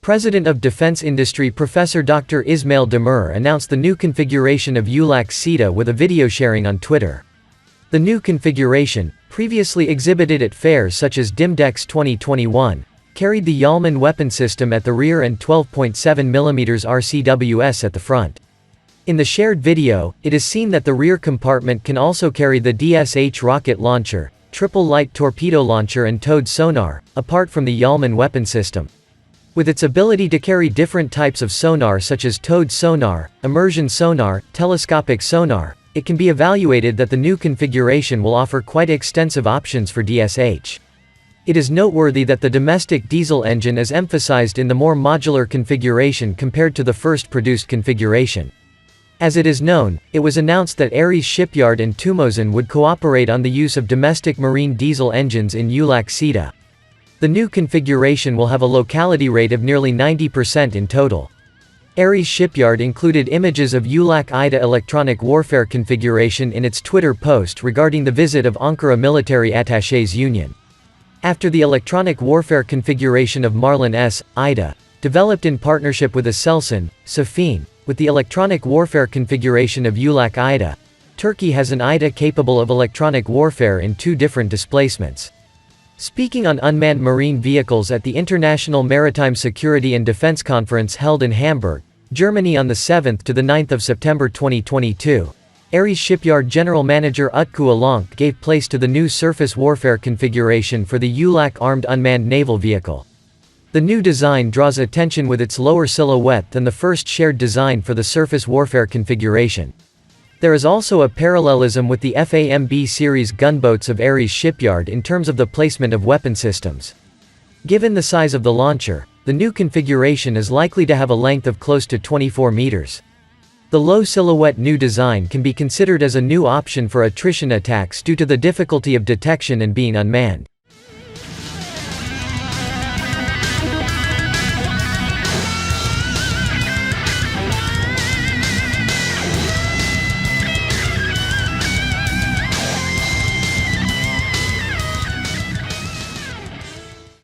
President of Defense Industry Professor Dr. Ismail Demir announced the new configuration of ULAQ SİDA with a video sharing on Twitter. The new configuration, previously exhibited at fairs such as DIMDEX 2021, carried the YALMAN weapon system at the rear and 12.7mm RCWS at the front. In the shared video, it is seen that the rear compartment can also carry the DSH Rocket launcher, triple light torpedo launcher and towed sonar, apart from the YALMAN weapon system. With its ability to carry different types of sonar such as towed sonar, immersion sonar, telescopic sonar, it can be evaluated that the new configuration will offer quite extensive options for DSH. It is noteworthy that the domestic diesel engine is emphasized in the more modular configuration compared to the first produced configuration. As it is known, it was announced that ARES Shipyard and TÜMOSAN would cooperate on the use of domestic marine diesel engines in ULAQ SİDA. The new configuration will have a locality rate of nearly 90% in total. ARES Shipyard included images of ULAQ SİDA electronic warfare configuration in its Twitter post regarding the visit of Ankara Military Attachés Union. After the electronic warfare configuration of Marlin S. SİDA, developed in partnership with Aselsan, Safin, with the electronic warfare configuration of ULAQ SİDA, Turkey has an SİDA capable of electronic warfare in 2 different displacements. Speaking on unmanned marine vehicles at the International Maritime Security and Defense Conference held in Hamburg, Germany on the 7th to the 9th of September 2022, ARES Shipyard General Manager Utku Alank gave place to the new surface warfare configuration for the ULAQ armed unmanned naval vehicle. The new design draws attention with its lower silhouette than the first shared design for the surface warfare configuration. There is also a parallelism with the FAMB series gunboats of ARES Shipyard in terms of the placement of weapon systems. Given the size of the launcher, the new configuration is likely to have a length of close to 24 meters. The low silhouette new design can be considered as a new option for attrition attacks due to the difficulty of detection and being unmanned.